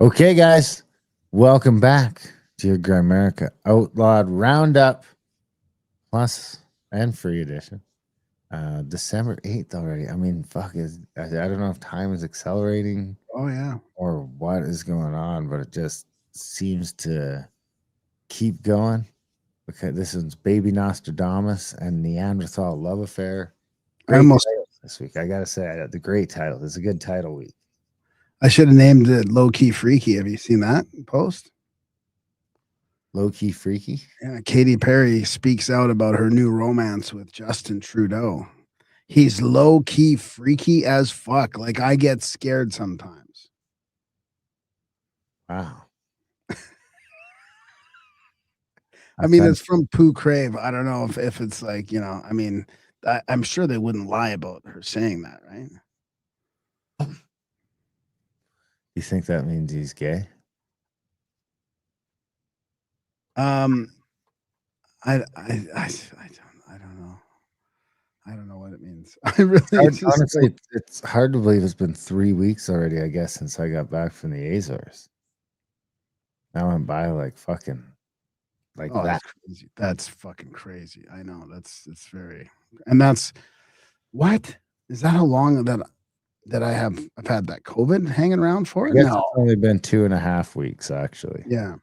Okay, guys, welcome back to your Grimerica Outlawed Roundup Plus and Free Edition. December 8th already. I mean, I don't know if time is accelerating Oh yeah. or what is going on, but it just seems to keep going because this is Baby Nostradamus and Neanderthal Love Affair. I Great almost title this week. I gotta say, the great title. This is a good title week. I should have named it Low Key Freaky. Have you seen that post? Low key freaky. Yeah, Katy Perry speaks out about her new romance with Justin Trudeau. He's low key freaky as fuck. Like I get scared sometimes. Wow. I mean, it's from Pooh Crave. I don't know if it's like, I mean, I'm sure they wouldn't lie about her saying that, right? You think that means he's gay? I don't know. I don't know what it means. I really Honestly, it's hard to believe it's been 3 weeks already, I guess, since I got back from the Azores. I went by like fucking like that. That's crazy. That's fucking crazy. I know. It's very, and that's what is that how long that I've had that COVID hanging around for? I guess No. it's only been 2.5 weeks actually. Yeah.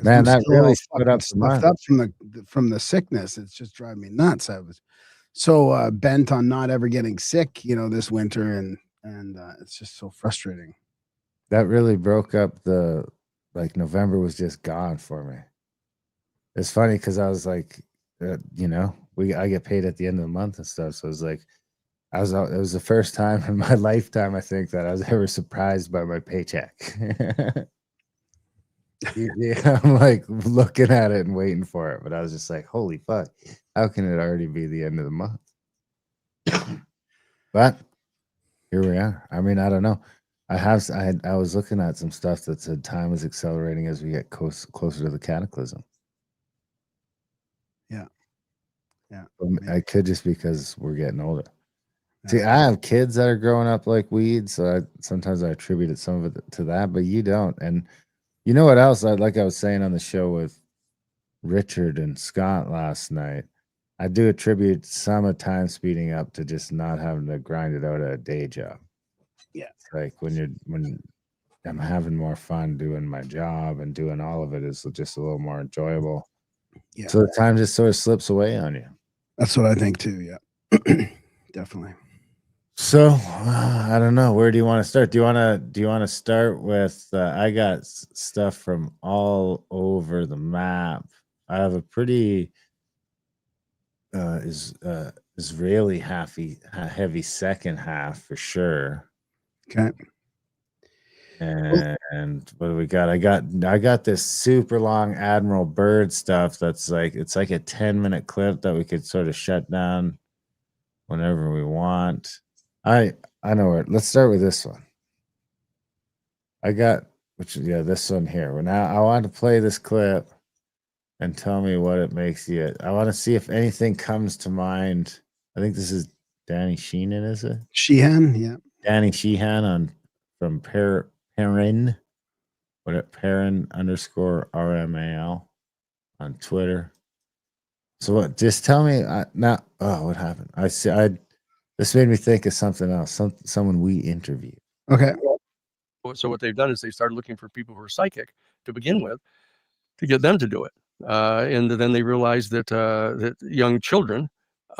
Man, that really split up stuffed up from the sickness. It's just driving me nuts. I was so bent on not ever getting sick, this winter, and it's just so frustrating. That really broke up November was just gone for me. It's funny because I was like, I get paid at the end of the month and stuff, so it was like it was the first time in my lifetime, I think, that I was ever surprised by my paycheck. Yeah, I'm like looking at it and waiting for it, but I was just like, holy fuck, how can it already be the end of the month? But here we are. I mean, I don't know. I was looking at some stuff that said time is accelerating as we get closer to the cataclysm. Yeah. I could just because we're getting older. See, I have kids that are growing up like weeds, so sometimes I attributed some of it to that, but you don't. And you know what else? Like I was saying on the show with Richard and Scott last night, I do attribute some of time speeding up to just not having to grind it out at a day job. Yeah. It's like when I'm having more fun doing my job and doing all of it is just a little more enjoyable. Yeah. So the time just sort of slips away on you. That's what I think too. Yeah. Definitely. So I don't know. Where do you want to start? Do you want to start with? I got stuff from all over the map. I have a pretty Israeli heavy second half for sure. Okay. And what do we got? I got this super long Admiral Byrd stuff that's like it's like a 10-minute clip that we could sort of shut down whenever we want. I know it. Let's start with this one. I got this one here. Well, now I want to play this clip and tell me what it makes you. I want to see if anything comes to mind. I think this is Danny Sheehan, is it? Sheehan, yeah. Danny Sheehan from Perrin, Perrin_RMAL on Twitter. So what? Just tell me now. Oh, what happened? This made me think of something else. Someone we interviewed. Okay. So what they've done is they started looking for people who are psychic to begin with, to get them to do it, and then they realized that that young children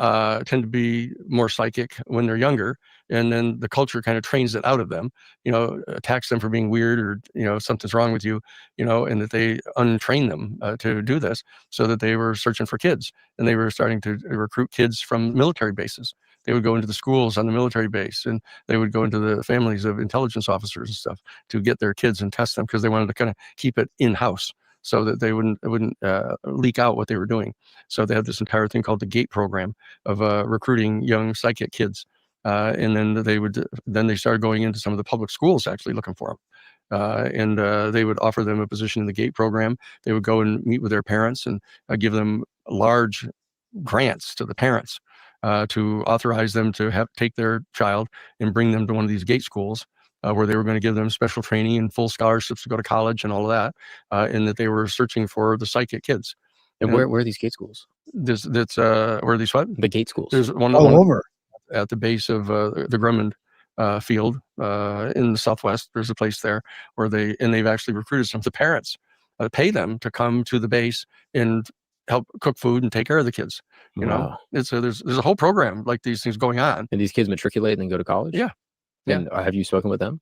tend to be more psychic when they're younger, and then the culture kind of trains it out of them, attacks them for being weird or something's wrong with you, and that they untrain them to do this, so that they were searching for kids, and they were starting to recruit kids from military bases. They would go into the schools on the military base, and they would go into the families of intelligence officers and stuff to get their kids and test them, because they wanted to kind of keep it in-house so that it wouldn't leak out what they were doing. So they had this entire thing called the GATE program of recruiting young psychic kids. And then they started going into some of the public schools actually looking for them. And they would offer them a position in the GATE program. They would go and meet with their parents and give them large grants to the parents to authorize them to take their child and bring them to one of these GATE schools where they were going to give them special training and full scholarships to go to college and all of that, and that they were searching for the psychic kids. And You know, where are these gate schools? That's where are these what? The gate schools. There's one All over. at the base of the Grumman field in the Southwest. There's a place there where they've actually recruited some of the parents, pay them to come to the base and help cook food and take care of the kids. You know, it's there's a whole program like these things going on. And these kids matriculate and then go to college? Yeah. And have you spoken with them?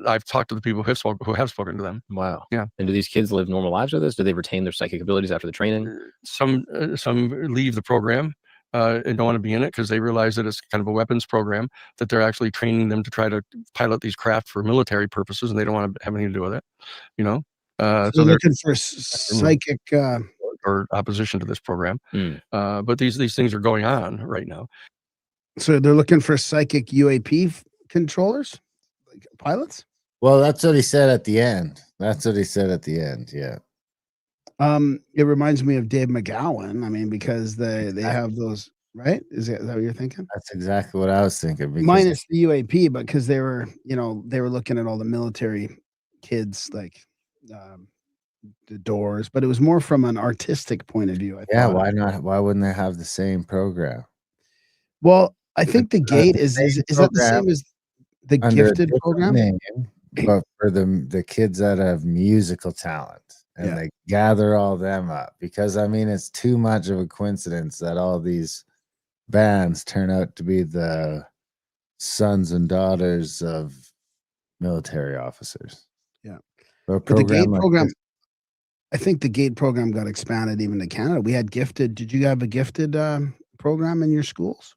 I've talked to the people who have spoken to them. Wow. Yeah. And do these kids live normal lives with this? Do they retain their psychic abilities after the training? Some leave the program and don't want to be in it because they realize that it's kind of a weapons program, that they're actually training them to try to pilot these craft for military purposes, and they don't want to have anything to do with it. You know, so they're looking for psychic or opposition to this program. But these things are going on right now. So they're looking for psychic UAP controllers, like pilots. Well, that's what he said at the end. Yeah. It reminds me of Dave McGowan. I mean, because they have those, right? Is that what you're thinking? That's exactly what I was thinking. Minus the UAP, but because they were looking at all the military kids, like the Doors, but it was more from an artistic point of view. Why not? Why wouldn't they have the same program? Well, I think the gate is that the same as the gifted program? Name, but for the kids that have musical talent, and they gather all them up, because I mean it's too much of a coincidence that all these bands turn out to be the sons and daughters of military officers. Yeah. But the gate program, I think the gate program got expanded even to Canada. We had gifted. Did you have a gifted program in your schools?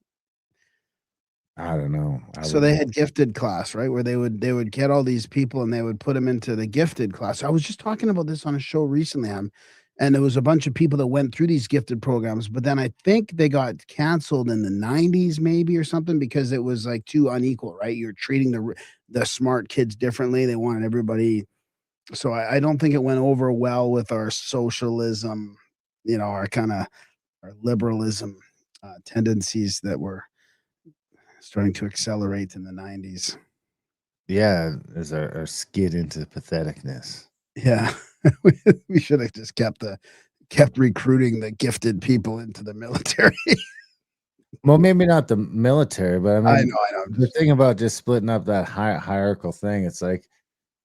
I don't know. So they had gifted class, right? Where they would get all these people and they would put them into the gifted class. I was just talking about this on a show recently, and there was a bunch of people that went through these gifted programs, but then I think they got canceled in the 90s maybe or something because it was like too unequal, right? You're treating the smart kids differently. They wanted everybody. So I don't think it went over well with our socialism, our kind of our liberalism tendencies that were starting to accelerate in the 90s. Yeah, as our skid into patheticness. Yeah, we should have just kept recruiting the gifted people into the military. Well, maybe not the military, but I mean, I know. The thing about just splitting up that hierarchical thing, it's like,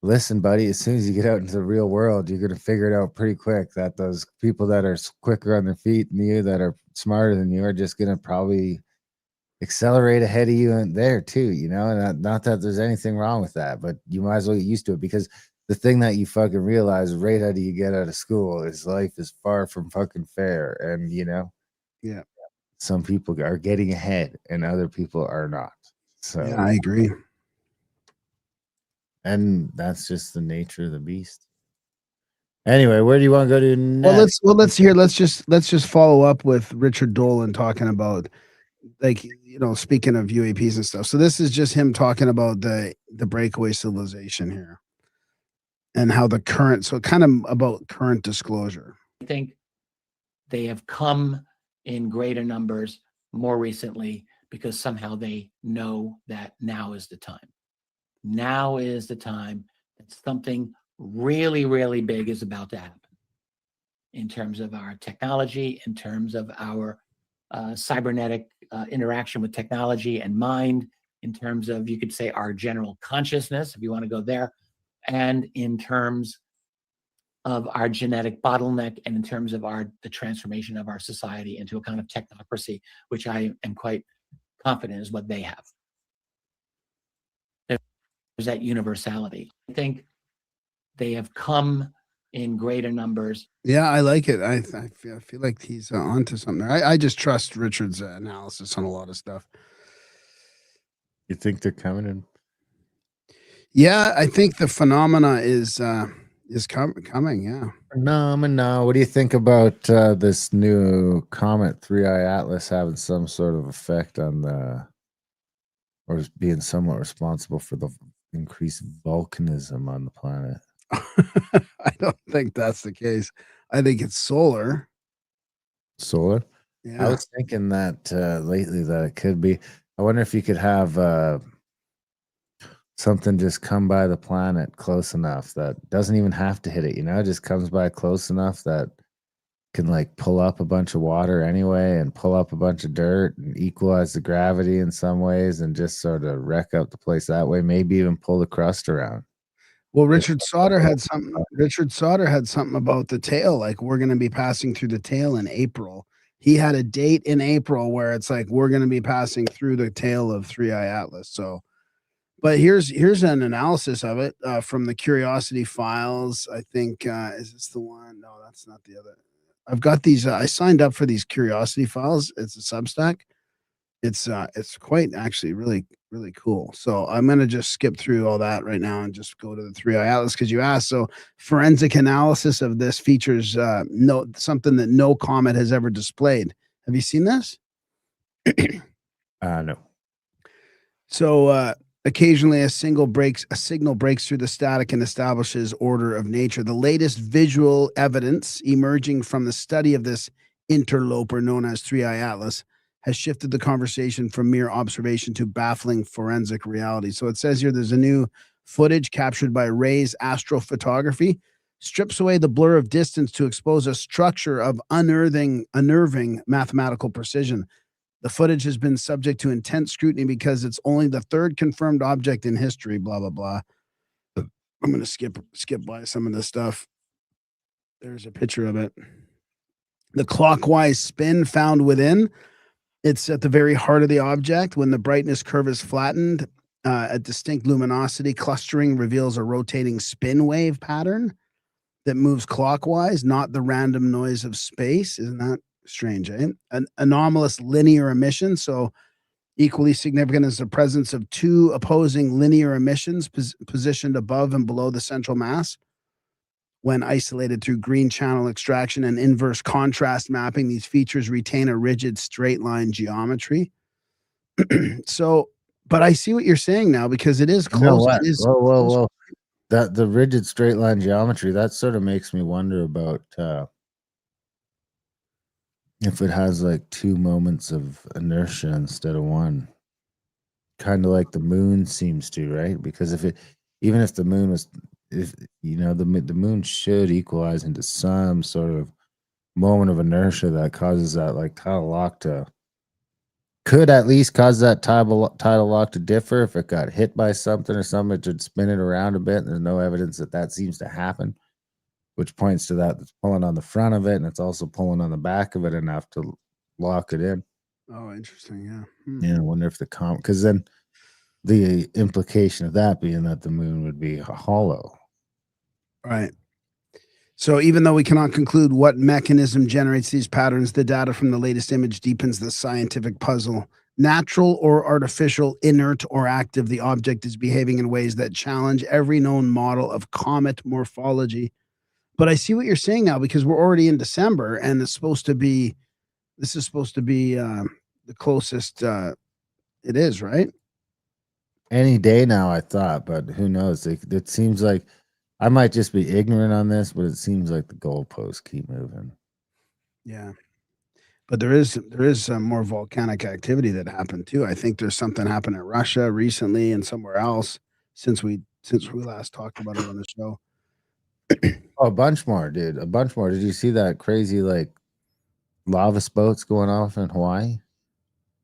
listen, buddy, as soon as you get out into the real world, you're going to figure it out pretty quick that those people that are quicker on their feet than you, that are smarter than you, are just going to probably accelerate ahead of you and there too, and not that there's anything wrong with that, but you might as well get used to it, because the thing that you fucking realize right after you get out of school is life is far from fucking fair. And some people are getting ahead and other people are not. So yeah, I agree. And that's just the nature of the beast. Anyway, where do you want to go to next? Let's just follow up with Richard Dolan talking about, like, speaking of UAPs and stuff. So this is just him talking about the breakaway civilization here and how kind of about current disclosure. I think they have come in greater numbers more recently because somehow they know that now is the time. Now is the time that something really, really big is about to happen in terms of our technology, in terms of our cybernetic interaction with technology and mind, in terms of, you could say, our general consciousness, if you want to go there, and in terms of our genetic bottleneck, and in terms of the transformation of our society into a kind of technocracy, which I am quite confident is what they have. There's that universality. I think they have come in greater numbers. Yeah, I like it. I feel like he's onto something. I just trust Richard's analysis on a lot of stuff. You think they're coming in? Yeah, I think the phenomena is coming. Yeah. Phenomena. What do you think about this new comet 3i Atlas having some sort of effect on or being somewhat responsible for the increased volcanism on the planet? I don't think that's the case. I think it's solar. Solar? Yeah. I was thinking that lately that it could be. I wonder if you could have something just come by the planet close enough that doesn't even have to hit it, it just comes by close enough that can like pull up a bunch of water anyway and pull up a bunch of dirt and equalize the gravity in some ways and just sort of wreck up the place that way, maybe even pull the crust around. Well, Richard Sauter had something about the tail, like we're going to be passing through the tail in April. He had a date in April where it's like we're going to be passing through the tail of 3i Atlas. So, but here's an analysis of it from the Curiosity Files. I think is this the one? No, that's not the other. I've got these. I signed up for these Curiosity Files. It's a Substack. It's quite actually really really cool. So I'm gonna just skip through all that right now and just go to the 3i Atlas because you asked. So forensic analysis of this features something that no comet has ever displayed. Have you seen this? No. So occasionally a signal breaks through the static and establishes order of nature. The latest visual evidence emerging from the study of this interloper known as 3i Atlas has shifted the conversation from mere observation to baffling forensic reality. So it says here there's a new footage captured by Ray's astrophotography, strips away the blur of distance to expose a structure of unnerving mathematical precision. The footage has been subject to intense scrutiny because it's only the third confirmed object in history, blah, blah, blah. I'm going to skip by some of this stuff. There's a picture of it. The clockwise spin found within. It's at the very heart of the object. When the brightness curve is flattened, a distinct luminosity clustering reveals a rotating spin wave pattern that moves clockwise, not the random noise of space. Isn't that strange, eh? An anomalous linear emission. So equally significant is the presence of two opposing linear emissions positioned above and below the central mass. When isolated through green channel extraction and inverse contrast mapping, these features retain a rigid straight line geometry. So, but I see what you're saying now because it is close. You know what? It is Whoa, close. whoa. That the rigid straight line geometry, that sort of makes me wonder about if it has like two moments of inertia instead of one. Kind of like the moon seems to, right? Because even if the moon was, if the moon should equalize into some sort of moment of inertia that causes that like tidal lock could at least cause that tidal lock to differ. If it got hit by something or something, it should spin it around a bit. And there's no evidence that seems to happen, which points to that it's pulling on the front of it and it's also pulling on the back of it enough to lock it in. Oh, interesting. Yeah. Yeah, I wonder if because then the implication of that being that the moon would be hollow. Right. So even though we cannot conclude what mechanism generates these patterns, the data from the latest image deepens the scientific puzzle. Natural or artificial, inert or active, the object is behaving in ways that challenge every known model of comet morphology. But I see what you're saying now because we're already in December and this is supposed to be the closest it is, right? Any day now, I thought, but who knows? It seems like I might just be ignorant on this, but it seems like the goalposts keep moving. Yeah. But there is more volcanic activity that happened too. I think there's something happened in Russia recently and somewhere else since we last talked about it on the show. Oh, a bunch more, dude. A bunch more. Did you see that crazy like lava spouts going off in Hawaii?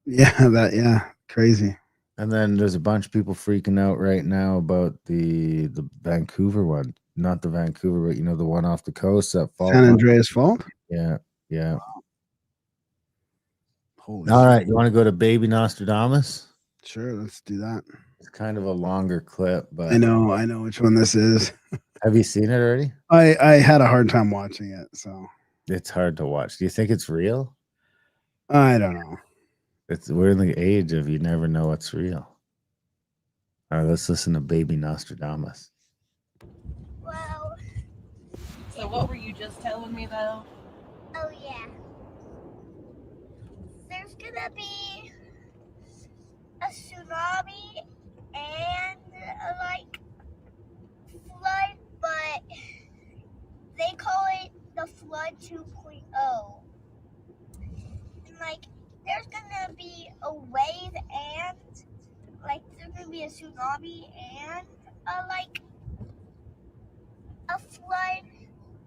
Yeah, crazy. And then there's a bunch of people freaking out right now about the Vancouver one. Not the Vancouver, but the one off the coast that fault. San Andreas Fault? Yeah. Holy All shit. right, you want to go to Baby Nostradamus? Sure, let's do that. It's kind of a longer clip, but I know which one this is. have you seen it already? I had a hard time watching it, so It's hard to watch. Do you think it's real? I don't know. We're in the age of you never know what's real. All right, let's listen to Baby Nostradamus. Well, So what were you just telling me though? oh yeah. There's gonna be a tsunami and flood, but they call it the flood 2.0. And there's gonna be a wave and there's gonna be a tsunami and a flood.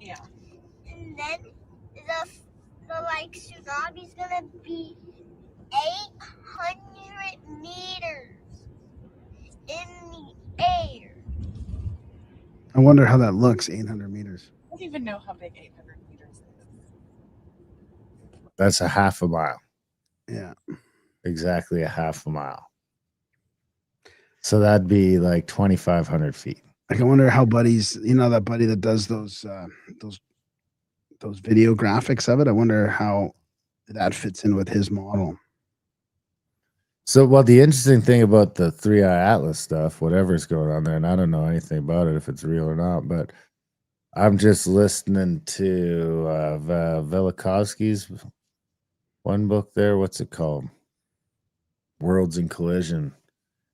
Yeah. And then the tsunami's gonna be 800 meters in the air. I wonder how that looks. 800 meters. I don't even know how big 800 meters is. That's a half a mile. Yeah. Exactly a half a mile. So that'd be like 2,500 feet. Like I wonder how Buddy's, that Buddy that does those video graphics of it. I wonder how that fits in with his model. So, well, the interesting thing about the 3-Eye Atlas stuff, whatever's going on there, and I don't know anything about it if it's real or not, but I'm just listening to Velikovsky's one book there. What's it called? Worlds in Collision.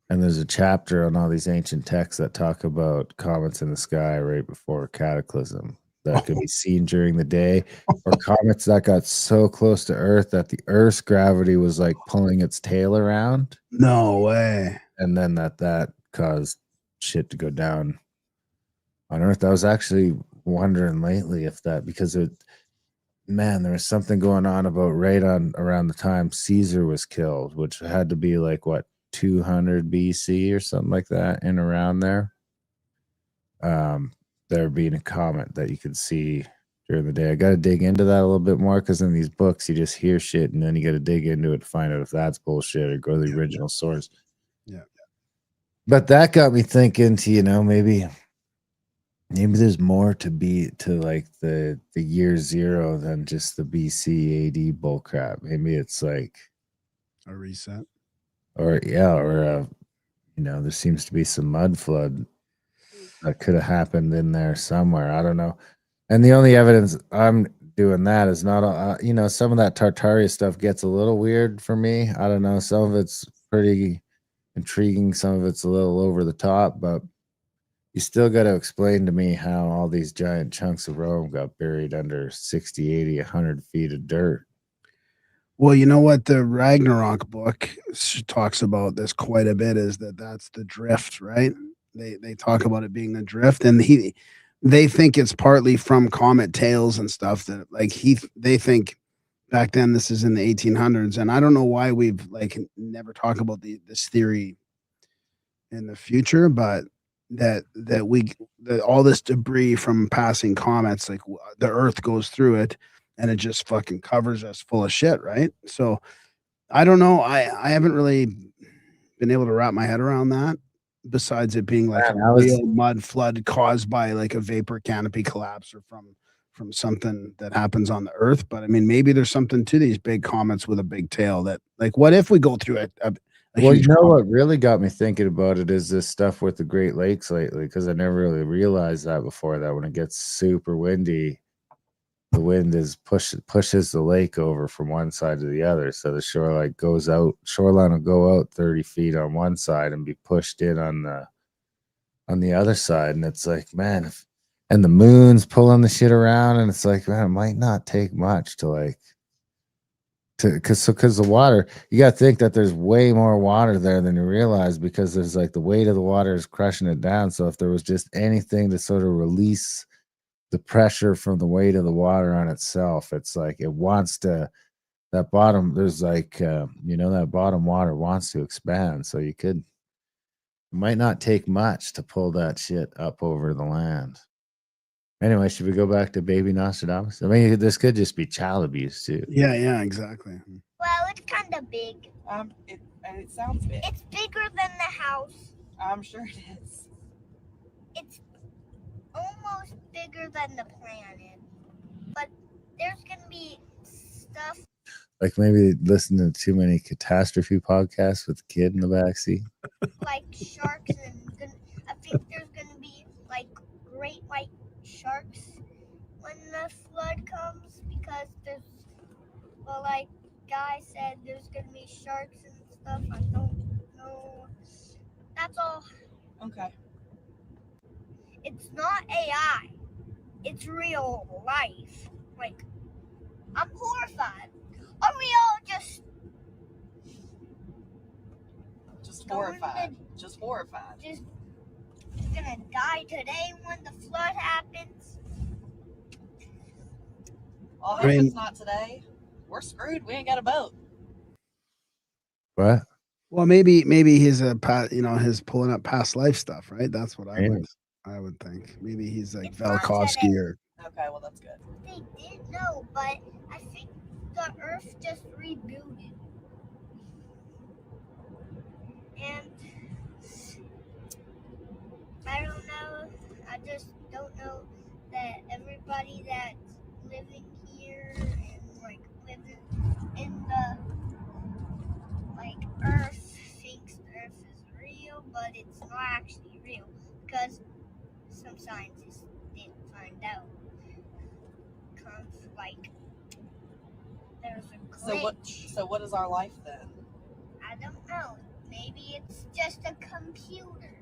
And there's a chapter on all these ancient texts that talk about comets in the sky right before cataclysm that could be seen during the day, or comets that got so close to Earth that the Earth's gravity was like pulling its tail around. No way. And then that caused shit to go down on Earth. I was actually wondering lately if that, because there was something going on about around the time Caesar was killed, which had to be like what, 200 BC or something like that, in around there. There being a comet that you could see during the day. I got to dig into that a little bit more, because in these books you just hear shit and then you got to dig into it to find out if that's bullshit or go to the original source. Yeah. But that got me thinking to, maybe there's more to like the year zero than just the BC AD bullcrap. Maybe it's like a reset. Or there seems to be some mud flood that could have happened in there somewhere. I don't know. And the only evidence I'm doing that is not, some of that Tartaria stuff gets a little weird for me. I don't know. Some of it's pretty intriguing. Some of it's a little over the top, but you still got to explain to me how all these giant chunks of Rome got buried under 60, 80, 100 feet of dirt. Well, you know what the Ragnarok book talks about this quite a bit, is that's the drift, right? They talk about it being the drift, and they think it's partly from comet tails and stuff, that they think back then, this is in the 1800s, and I don't know why we've never talked about this theory in the future, but that all this debris from passing comets, like the Earth goes through it and it just fucking covers us full of shit, right? So I don't know. I haven't really been able to wrap my head around that, besides it being like a real mud flood caused by like a vapor canopy collapse or from something that happens on the Earth. But I mean, maybe there's something to these big comets with a big tail that, like, what if we go through a well, huge what really got me thinking about it is this stuff with the Great Lakes lately, because I never really realized that before, that when it gets super windy, the wind pushes the lake over from one side to the other. So the shoreline will go out 30 feet on one side and be pushed in on the other side. And it's like, man, and the moon's pulling the shit around, and it's like, man, it might not take much because the water, you got to think that there's way more water there than you realize, because there's like the weight of the water is crushing it down. So if there was just anything to sort of release the pressure from the weight of the water on itself, it's like it wants to, that bottom, there's like that bottom water wants to expand. So it might not take much to pull that shit up over the land. Anyway, should we go back to baby Nostradamus? I mean, this could just be child abuse too. Yeah, exactly. Well, it's kind of big. It sounds big. It's bigger than the house. I'm sure it is. It's almost bigger than the planet. But there's gonna be stuff Like maybe listening to too many catastrophe podcasts with the kid in the backseat. like sharks, and I think there's gonna be like great white sharks when the flood comes, because like Guy said, there's gonna be sharks and stuff. I don't know. That's all. Okay. It's not AI. It's real life. Like, I'm horrified. Are we all just Just going horrified. Just horrified. just gonna die today when the flood happens. Well, I I hope mean- it's not today. We're screwed. We ain't got a boat. What? Well, maybe he's he's pulling up past life stuff, right? That's what Maybe. I would think. Maybe he's like It's not Velikovsky today. or Okay, well that's good. They did know, but I think the Earth just rebooted. And I don't know. I just don't know that everybody that's living here and like living in the Earth thinks the Earth is real, but it's not actually real because some scientists didn't find out. There's a glitch. So what is our life then? I don't know. Maybe it's just a computer.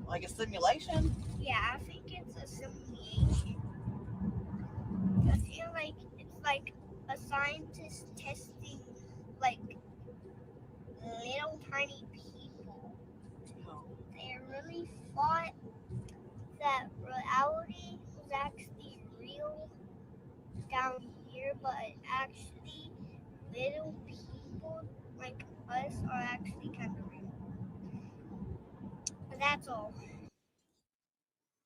Like a simulation? Yeah, I think it's a simulation. I feel like it's like a scientist testing like little tiny people. They really thought that reality was actually real down here, but actually little people like us are actually kind of real. But that's all.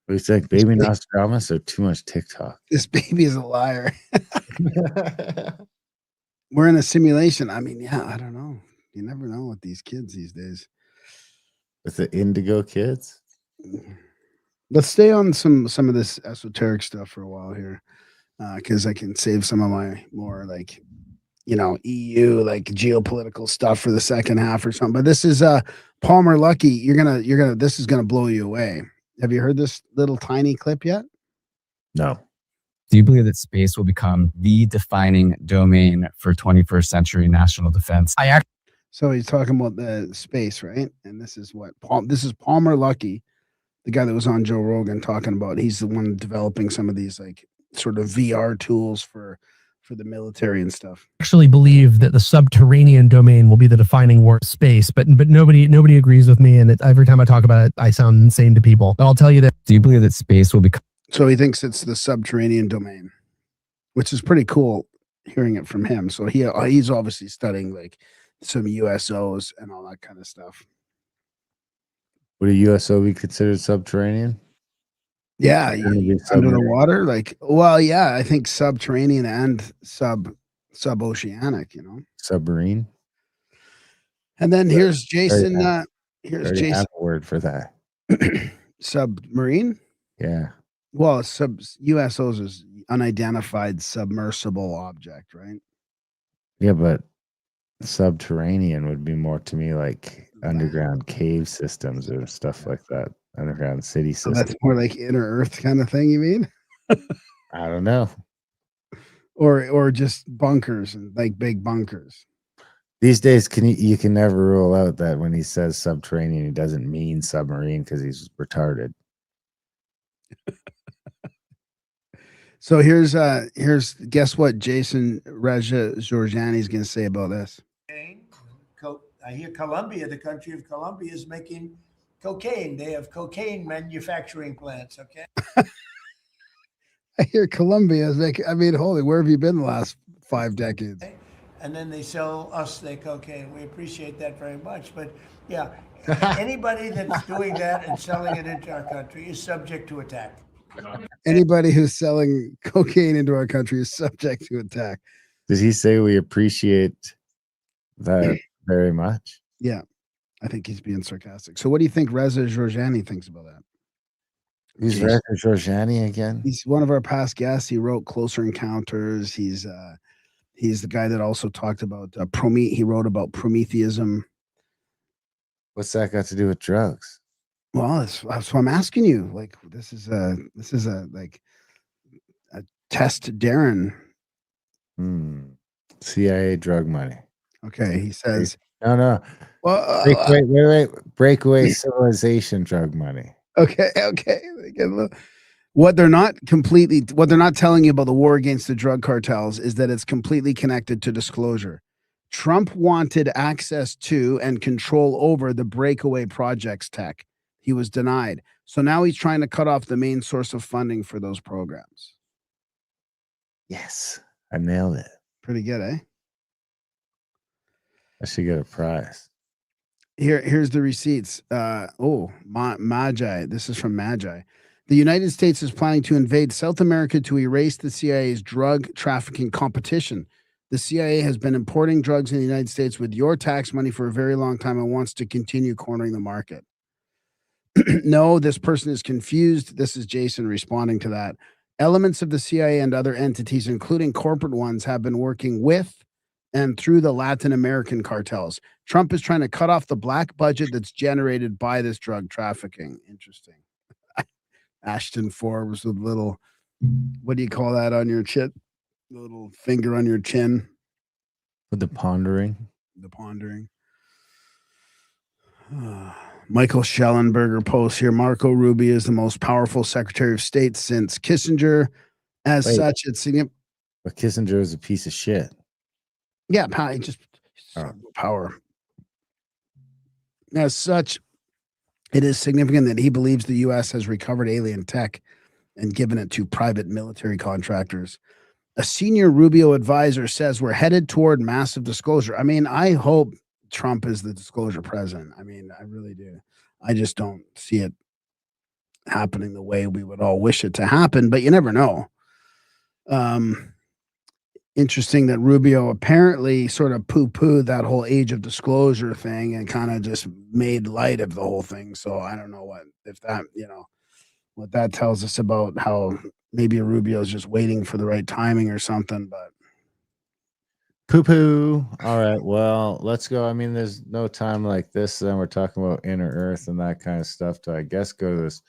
What do you think? Baby Nostradamus or too much TikTok? this baby is a liar. We're in a simulation. I mean, yeah, I don't know. You never know with these kids these days. With the Indigo kids? Let's stay on some of this esoteric stuff for a while here, because I can save some of my more like, EU like geopolitical stuff for the second half or something. But this is Palmer Luckey. You're gonna. This is gonna blow you away. Have you heard this little tiny clip yet? No. Do you believe that space will become the defining domain for 21st century national defense? So he's talking about the space, right? And this is this is Palmer Luckey, the guy that was on Joe Rogan talking about. He's the one developing some of these like sort of VR tools for the military and stuff. Actually believe that the subterranean domain will be the defining word space, but nobody agrees with me, and every time I talk about it, I sound insane to people. But I'll tell you that. Do you believe that space will become? So he thinks it's the subterranean domain, which is pretty cool hearing it from him. So he's obviously studying like some USOs and all that kind of stuff. Would a USO be considered subterranean? Yeah, Wouldn't it be under the submarine? water, like, well, yeah, I think subterranean and suboceanic, Submarine? And then here's Jason. Here's Already Jason. have a word for that. Submarine. Yeah. Well, USOs is unidentified submersible object, right? Yeah, but subterranean would be more to me like underground cave systems or stuff like that. Underground city So systems. that's more like inner Earth kind of thing. You mean? I don't know. Or just bunkers and like big bunkers. These days, you can never rule out that when he says subterranean, he doesn't mean submarine because he's retarded. So here's guess what Jason Reja Georgiani is going to say about this. I hear Colombia, the country of Colombia, is making cocaine. They have cocaine manufacturing plants. Okay. I hear Colombia is making. I mean, holy, where have you been the last 5 decades? And then they sell us their cocaine. We appreciate that very much. But yeah, anybody that's doing that and selling it into our country is subject to attack. Anybody who's selling cocaine into our country is subject to attack. Did he say we appreciate that very much? Yeah, I think he's being sarcastic. So what do you think Reza Georgiani thinks about that? Who's Reza Georgiani again? He's one of our past guests. He wrote Closer Encounters. He's the guy that also talked about he wrote about Prometheism. What's that got to do with drugs? Well, that's what I'm asking you. Like, this is a test, Darren. CIA drug money. Okay, he says. No. Well, wait. Breakaway civilization drug money. Okay. What they're not telling you about the war against the drug cartels is that it's completely connected to disclosure. Trump wanted access to and control over the breakaway projects tech. He was denied. So now he's trying to cut off the main source of funding for those programs. Yes, I nailed it. Pretty good, eh? I should get a prize. Here's the receipts. Magi. This is from Magi. The United States is planning to invade South America to erase the CIA's drug trafficking competition. The CIA has been importing drugs in the United States with your tax money for a very long time and wants to continue cornering the market. No, this person is confused. This is Jason responding to that. Elements of the CIA and other entities, including corporate ones, have been working with and through the Latin American cartels. Trump is trying to cut off the black budget that's generated by this drug trafficking. Interesting. Ashton Forbes with little, what do you call that on your chin? Little finger on your chin. With the pondering. The pondering. Michael Schellenberger posts here. Marco Rubio is the most powerful Secretary of State since Kissinger. As such, it's significant. But Kissinger is a piece of shit. Yeah, power. As such, it is significant that he believes the U.S. has recovered alien tech and given it to private military contractors. A senior Rubio advisor says we're headed toward massive disclosure. I mean, I hope Trump is the disclosure president. I mean, I really do. I just don't see it happening the way we would all wish it to happen, but you never know. Interesting that Rubio apparently sort of poo-pooed that whole age of disclosure thing and kind of just made light of the whole thing. So I don't know what that tells us about how maybe Rubio's just waiting for the right timing or something, but poo-poo. All right, well, let's go. I mean, there's no time like this. Then we're talking about inner earth and that kind of stuff to, I guess, go to this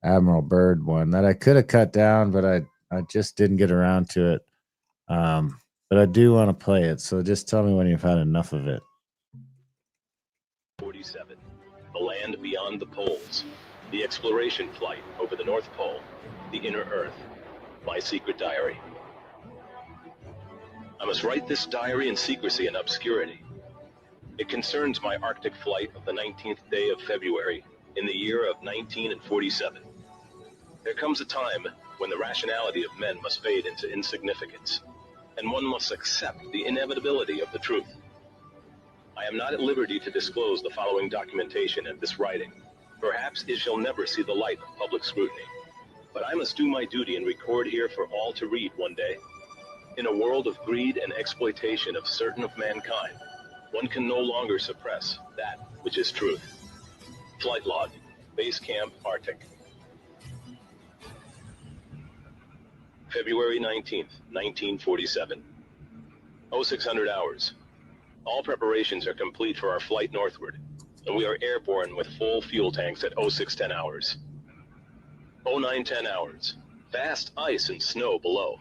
Admiral Byrd one that I could have cut down, but I just didn't get around to it. But I do want to play it, so just tell me when you've had enough of it. 47. The land beyond the poles. The exploration flight over the North Pole. The inner Earth. My secret diary. I must write this diary in secrecy and obscurity. It concerns my Arctic flight of the 19th day of February in the year of 1947. There comes a time when the rationality of men must fade into insignificance, and one must accept the inevitability of the truth. I am not at liberty to disclose the following documentation at this writing. Perhaps it shall never see the light of public scrutiny. But I must do my duty and record here for all to read one day. In a world of greed and exploitation of certain of mankind, one can no longer suppress that which is truth. Flight log, Base Camp Arctic. February 19th, 1947. 0600 hours. All preparations are complete for our flight northward, and we are airborne with full fuel tanks at 0610 hours. 0910 hours. Vast ice and snow below.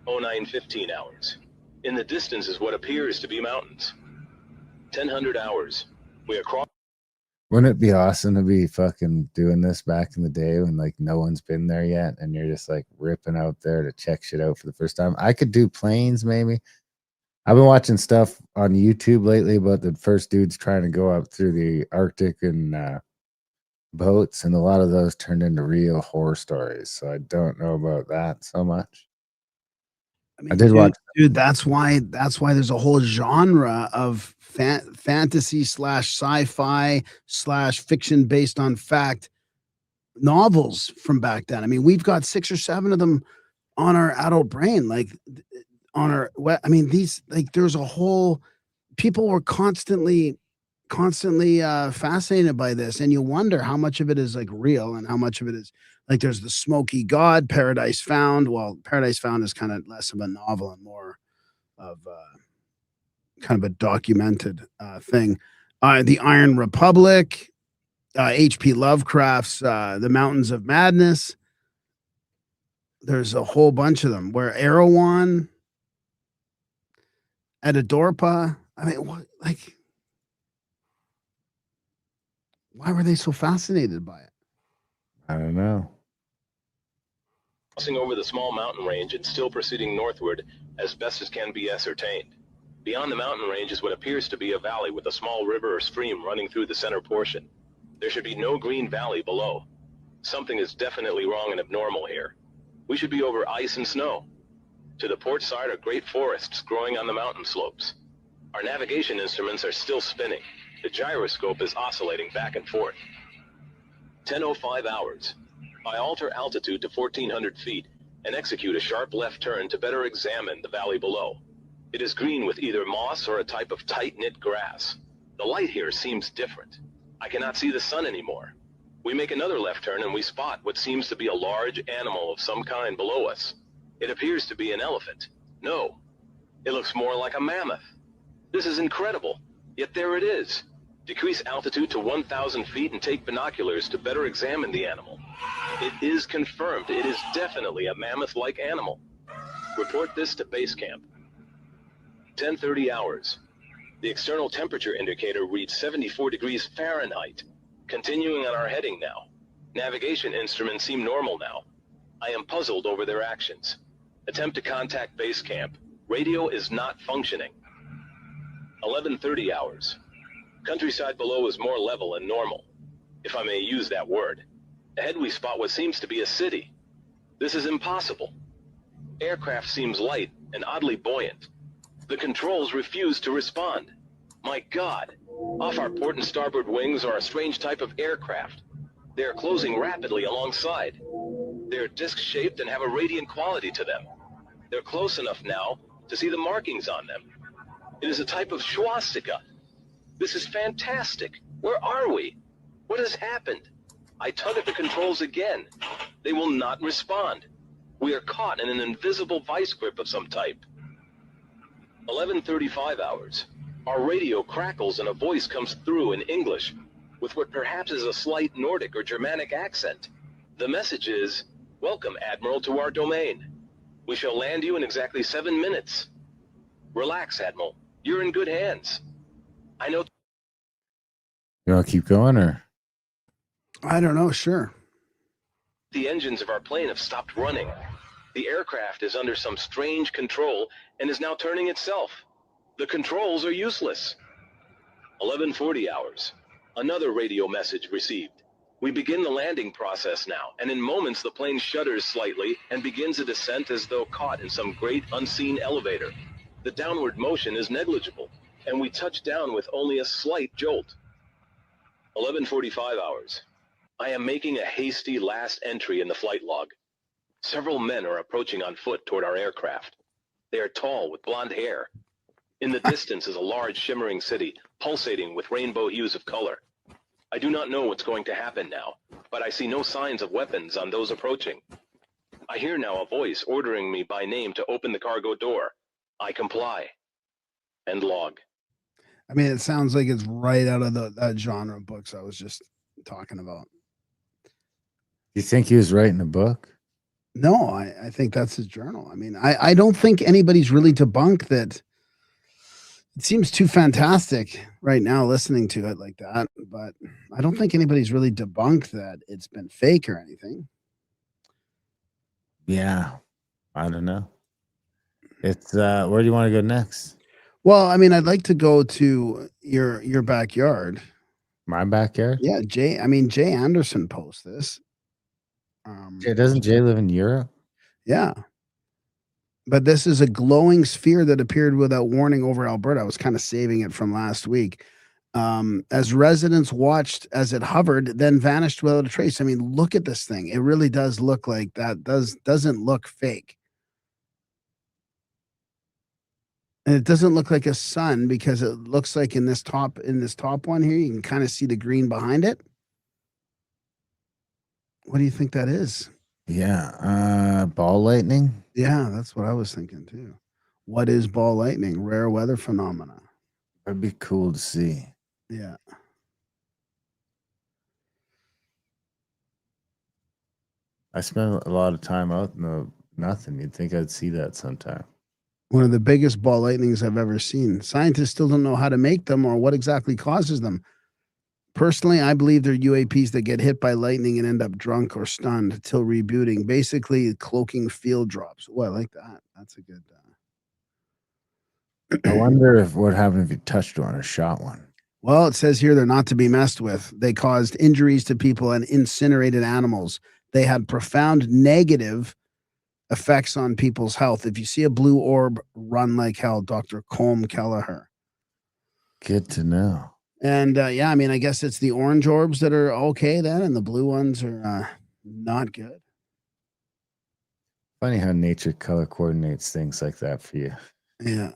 0915 hours. In the distance is what appears to be mountains. 1000 hours. We are crossing. Wouldn't it be awesome to be fucking doing this back in the day when like no one's been there yet and you're just like ripping out there to check shit out for the first time? I could do planes maybe. I've been watching stuff on YouTube lately about the first dudes trying to go up through the Arctic and boats, and a lot of those turned into real horror stories. So I don't know about that so much. I did watch. Dude, that's why there's a whole genre of fantasy / sci-fi / fiction based on fact novels from back then. I mean, we've got 6 or 7 of them on our adult brain, like on our. I mean, these like there's a whole. People were constantly fascinated by this, and you wonder how much of it is like real and how much of it is like there's the Smoky God, Paradise Found. Well, Paradise Found is kind of less of a novel and more of kind of a documented thing. The Iron Republic, H.P. Lovecraft's The Mountains of Madness. There's a whole bunch of them. Where Erewhon, Edidorpa. I mean, what, like, why were they so fascinated by it? I don't know. Crossing over the small mountain range and still proceeding northward as best as can be ascertained. Beyond the mountain range is what appears to be a valley with a small river or stream running through the center portion. There should be no green valley below. Something is definitely wrong and abnormal here. We should be over ice and snow. To the port side are great forests growing on the mountain slopes. Our navigation instruments are still spinning. The gyroscope is oscillating back and forth. 10:05 hours. I alter altitude to 1400 feet and execute a sharp left turn to better examine the valley below. It is green with either moss or a type of tight-knit grass. The light here seems different. I cannot see the sun anymore. We make another left turn and we spot what seems to be a large animal of some kind below us. It appears to be an elephant. No, it looks more like a mammoth. This is incredible, yet there it is. Decrease altitude to 1,000 feet and take binoculars to better examine the animal. It is confirmed. It is definitely a mammoth-like animal. Report this to base camp. 10:30 hours. The external temperature indicator reads 74 degrees Fahrenheit. Continuing on our heading now. Navigation instruments seem normal now. I am puzzled over their actions. Attempt to contact base camp. Radio is not functioning. 11:30 hours. Countryside below is more level and normal, if I may use that word. Ahead we spot what seems to be a city. This is impossible. Aircraft seems light and oddly buoyant. The controls refuse to respond. My God, off our port and starboard wings are a strange type of aircraft. They are closing rapidly alongside. They are disc-shaped and have a radiant quality to them. They're close enough now to see the markings on them. It is a type of swastika. This is fantastic. Where are we? What has happened? I tug at the controls again. They will not respond. We are caught in an invisible vice grip of some type. 11:35 hours. Our radio crackles and a voice comes through in English with what perhaps is a slight Nordic or Germanic accent. The message is, "Welcome, Admiral, to our domain. We shall land you in exactly 7 minutes. Relax, Admiral. You're in good hands. I know." You want to keep going, or? I don't know. Sure. The engines of our plane have stopped running. The aircraft is under some strange control and is now turning itself. The controls are useless. 11:40 hours. Another radio message received. We begin the landing process now, and in moments the plane shudders slightly and begins a descent as though caught in some great unseen elevator. The downward motion is negligible, and we touch down with only a slight jolt. 11:45 hours. I am making a hasty last entry in the flight log. Several men are approaching on foot toward our aircraft. They are tall with blonde hair. In the distance is a large shimmering city, pulsating with rainbow hues of color. I do not know what's going to happen now, but I see no signs of weapons on those approaching. I hear now a voice ordering me by name to open the cargo door. I comply. End log. I mean, it sounds like it's right out of that genre of books I was just talking about. You think he was writing a book? No, I think that's his journal. I mean, I don't think anybody's really debunked that. It seems too fantastic right now listening to it like that, but I don't think anybody's really debunked that it's been fake or anything. Yeah, I don't know. It's where do you want to go next? Well, I mean, I'd like to go to your backyard. My backyard? Yeah, Jay Anderson posts this. Doesn't Jay live in Europe? Yeah. But this is a glowing sphere that appeared without warning over Alberta. I was kind of saving it from last week. As residents watched as it hovered, then vanished without a trace. I mean, look at this thing. It really does look like that. Doesn't look fake. And it doesn't look like a sun because it looks like in this top one here, you can kind of see the green behind it. What do you think that is? Yeah, ball lightning. Yeah, that's what I was thinking too. What is ball lightning? Rare weather phenomena. That'd be cool to see. Yeah. I spent a lot of time out in nothing. You'd think I'd see that sometime. One of the biggest ball lightnings I've ever seen. Scientists still don't know how to make them or what exactly causes them. Personally, I believe they're UAPs that get hit by lightning and end up drunk or stunned till rebooting. Basically, cloaking field drops. Oh, I like that. That's a good. I wonder if what happened if you touched one or shot one. Well, it says here they're not to be messed with. They caused injuries to people and incinerated animals. They had profound negative effects on people's health. If you see a blue orb, run like hell, Dr. Colm Kelleher. Good to know. And yeah, I mean, I guess it's the orange orbs that are okay then, and the blue ones are not good. Funny how nature color coordinates things like that for you. Yeah.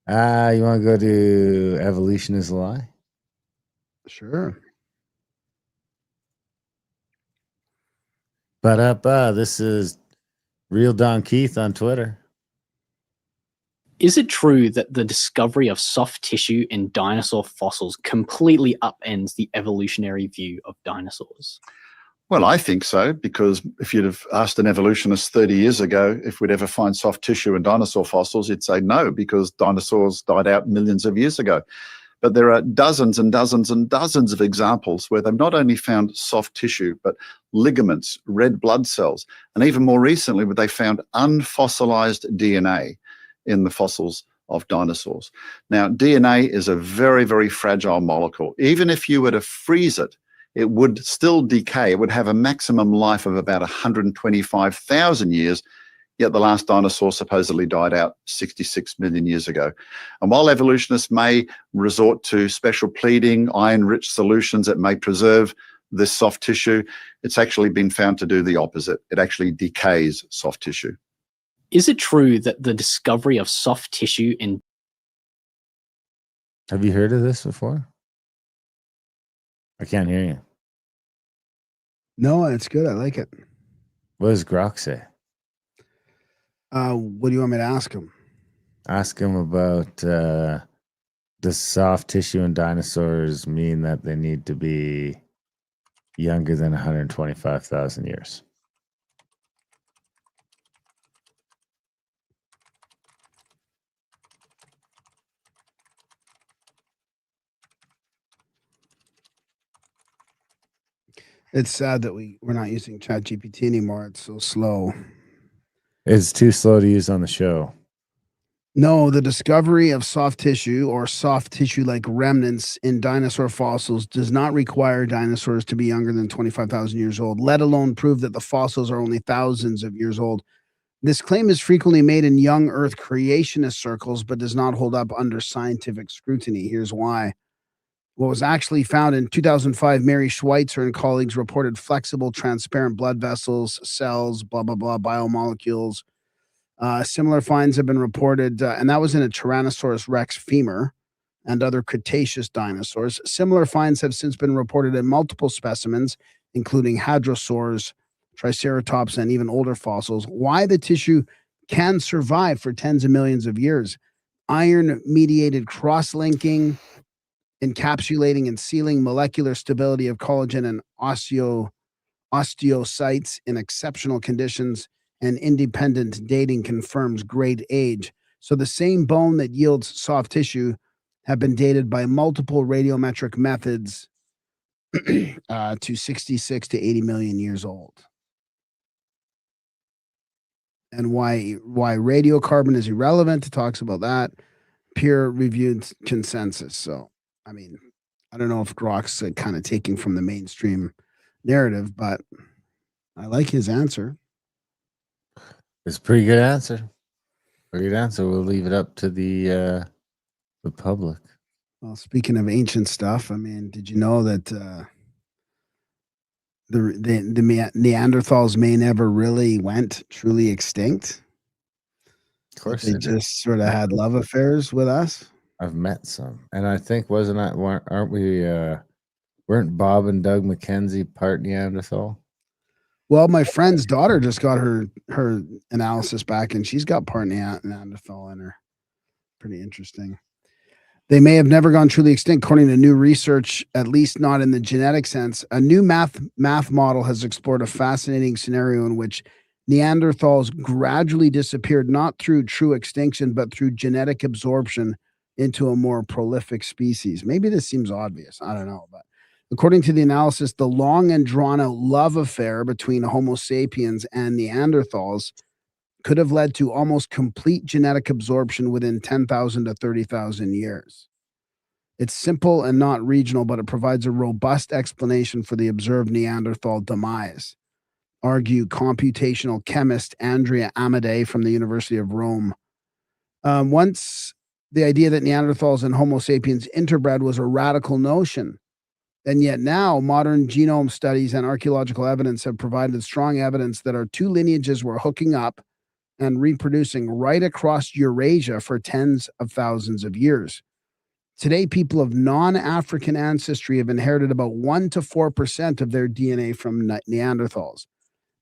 You want to go to Evolution is a Lie? Sure. But this is Real Don Keith on Twitter. Is it true that the discovery of soft tissue in dinosaur fossils completely upends the evolutionary view of dinosaurs? Well, I think so, because if you'd have asked an evolutionist 30 years ago if we'd ever find soft tissue in dinosaur fossils, he'd say no, because dinosaurs died out millions of years ago. But there are dozens and dozens and dozens of examples where they've not only found soft tissue, but ligaments, red blood cells, and even more recently, where they found unfossilized DNA in the fossils of dinosaurs. Now, DNA is a very, very fragile molecule. Even if you were to freeze it, it would still decay. It would have a maximum life of about 125,000 years, yet the last dinosaur supposedly died out 66 million years ago. And while evolutionists may resort to special pleading, iron-rich solutions that may preserve this soft tissue, it's actually been found to do the opposite. It actually decays soft tissue. Is it true that the discovery of soft tissue in... Have you heard of this before? I can't hear you. No, it's good. I like it. What does Grok say? What do you want me to ask him? Ask him about does soft tissue in dinosaurs mean that they need to be younger than 125,000 years? It's sad that we're not using ChatGPT anymore. It's so slow. It's too slow to use on the show. No, the discovery of soft tissue or soft tissue-like remnants in dinosaur fossils does not require dinosaurs to be younger than 25,000 years old, let alone prove that the fossils are only thousands of years old. This claim is frequently made in young Earth creationist circles, but does not hold up under scientific scrutiny. Here's why. What was actually found in 2005, Mary Schweitzer and colleagues reported flexible, transparent blood vessels, cells, blah, blah, blah, biomolecules. Similar finds have been reported, and that was in a Tyrannosaurus rex femur and other Cretaceous dinosaurs. Similar finds have since been reported in multiple specimens, including hadrosaurs, Triceratops, and even older fossils. Why the tissue can survive for tens of millions of years. Iron-mediated cross-linking, encapsulating and sealing molecular stability of collagen and osteocytes in exceptional conditions, and independent dating confirms great age. So the same bone that yields soft tissue have been dated by multiple radiometric methods to 66 to 80 million years old. And why radiocarbon is irrelevant, it talks about that. Peer-reviewed consensus. So I mean, I don't know if Grok's kind of taking from the mainstream narrative, but I like his answer. It's a pretty good answer. Pretty good answer. We'll leave it up to the public. Well, speaking of ancient stuff, I mean, did you know that the Neanderthals may never really went truly extinct? Of course, they just sort of had love affairs with us. I've met some, and I think aren't we? Weren't Bob and Doug McKenzie part Neanderthal? Well, my friend's daughter just got her analysis back, and she's got part Neanderthal in her. Pretty interesting. They may have never gone truly extinct, according to new research, at least not in the genetic sense. A new math model has explored a fascinating scenario in which Neanderthals gradually disappeared, not through true extinction, but through genetic absorption into a more prolific species. Maybe this seems obvious. I don't know. But according to the analysis, the long and drawn out love affair between Homo sapiens and Neanderthals could have led to almost complete genetic absorption within 10,000 to 30,000 years. It's simple and not regional, but it provides a robust explanation for the observed Neanderthal demise, argue computational chemist Andrea Amadei from the University of Rome. Once the idea that Neanderthals and Homo sapiens interbred was a radical notion, and yet now modern genome studies and archaeological evidence have provided strong evidence that our two lineages were hooking up and reproducing right across Eurasia for tens of thousands of years. Today, people of non-African ancestry have inherited about 1 to 4% of their DNA from Neanderthals.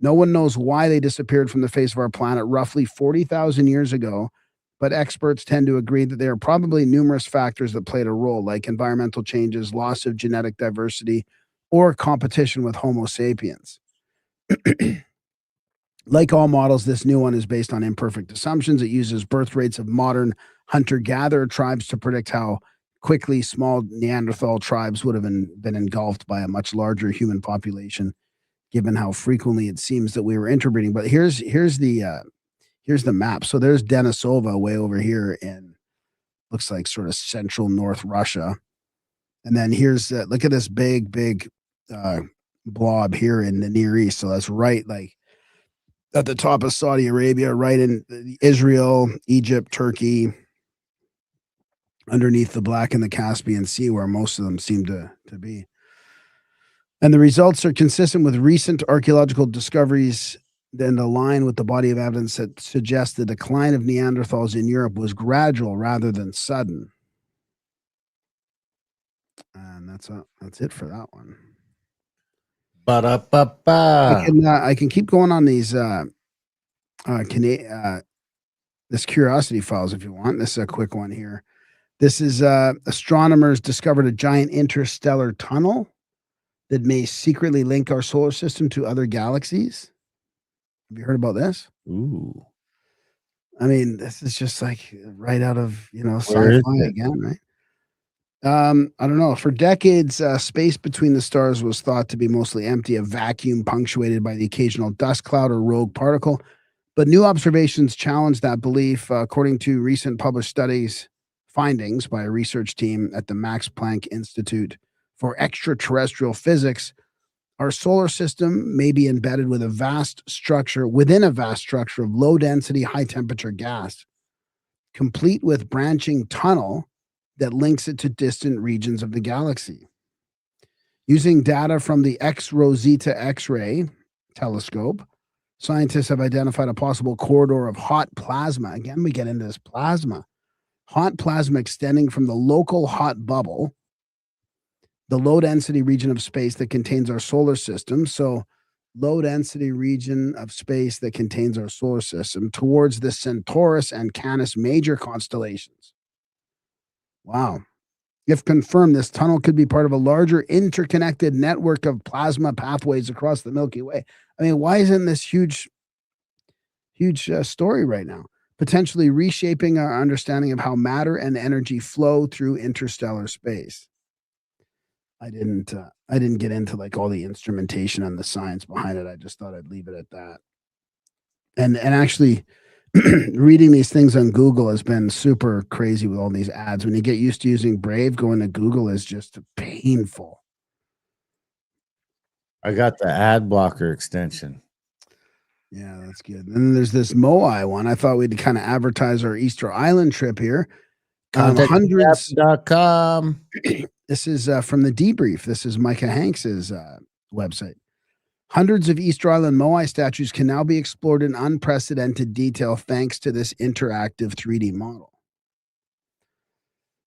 No one knows why they disappeared from the face of our planet roughly 40,000 years ago, but experts tend to agree that there are probably numerous factors that played a role, like environmental changes, loss of genetic diversity, or competition with Homo sapiens. Like all models, this new one is based on imperfect assumptions. It uses birth rates of modern hunter-gatherer tribes to predict how quickly small Neanderthal tribes would have been engulfed by a much larger human population, given how frequently it seems that we were interbreeding. But here's the map. So there's Denisova way over here in, looks like sort of central North Russia. And then here's, look at this big blob here in the Near East. So that's right, like at the top of Saudi Arabia, right in Israel, Egypt, Turkey, underneath the Black and the Caspian Sea, where most of them seem to be. And the results are consistent with recent archaeological discoveries and align with the body of evidence that suggests the decline of Neanderthals in Europe was gradual rather than sudden. And that's it for that one. Ba-da-ba-ba. I can keep going on these this curiosity files if you want. This is a quick one here. This is astronomers discovered a giant interstellar tunnel that may secretly link our solar system to other galaxies. Have you heard about this? Ooh. I mean, this is just like right out of, Where is sci-fi it? again, right? I don't know. For decades, space between the stars was thought to be mostly empty, a vacuum punctuated by the occasional dust cloud or rogue particle. But new observations challenge that belief. According to recent published findings by a research team at the Max Planck Institute for Extraterrestrial Physics, our solar system may be embedded within a vast structure of low density, high temperature gas, complete with branching tunnel that links it to distant regions of the galaxy. Using data from the X-Rosetta X-ray telescope, scientists have identified a possible corridor of hot plasma. Again, we get into this plasma. Hot plasma extending from the local hot bubble, the low-density region of space that contains our solar system. So low-density region of space that contains our solar system towards the Centaurus and Canis major constellations. Wow. If confirmed, this tunnel could be part of a larger interconnected network of plasma pathways across the Milky Way. I mean, why isn't this huge story right now? Potentially reshaping our understanding of how matter and energy flow through interstellar space. I didn't get into like all the instrumentation and the science behind it. I just thought I'd leave it at that. And actually reading these things on Google has been super crazy with all these ads. When you get used to using Brave, going to Google is just painful. I got the ad blocker extension. Yeah, that's good. And then there's this Moai one. I thought we'd kind of advertise our Easter Island trip here. Contactcap.com. This is from the Debrief. This is Micah Hanks's website. Hundreds of Easter Island Moai statues can now be explored in unprecedented detail thanks to this interactive 3D model.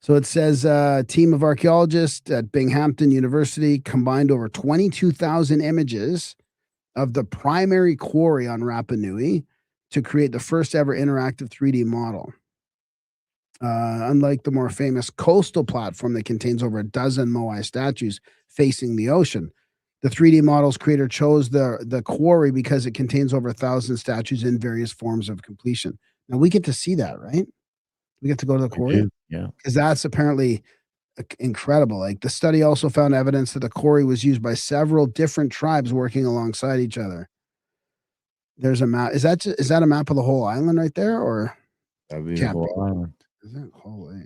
So it says a team of archaeologists at Binghamton University combined over 22,000 images of the primary quarry on Rapa Nui to create the first ever interactive 3D model. Unlike the more famous coastal platform that contains over a dozen Moai statues facing the ocean, the 3D model's creator chose the quarry because it contains over 1,000 statues in various forms of completion. Now we get to see that, right? We get to go to the quarry. Yeah. Because that's apparently incredible. Like the study also found evidence that the quarry was used by several different tribes working alongside each other. There's a map. Is that a map of the whole island right there, or That'd be the whole island. is that holy?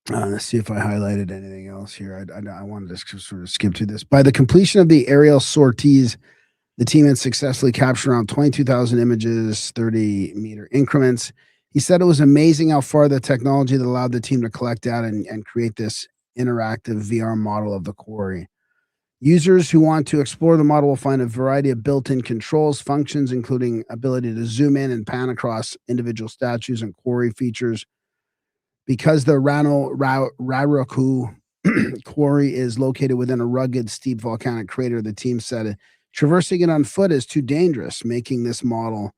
Let's see if I highlighted anything else here. I wanted to sort of skip through this. By the completion of the aerial sorties, the team had successfully captured around 22,000 images, 30-meter increments. He said it was amazing how far the technology that allowed the team to collect data and create this interactive VR model of the quarry. Users who want to explore the model will find a variety of built-in controls, functions, including ability to zoom in and pan across individual statues and quarry features. Because the Raraku quarry is located within a rugged, steep volcanic crater, the team said traversing it on foot is too dangerous, making this model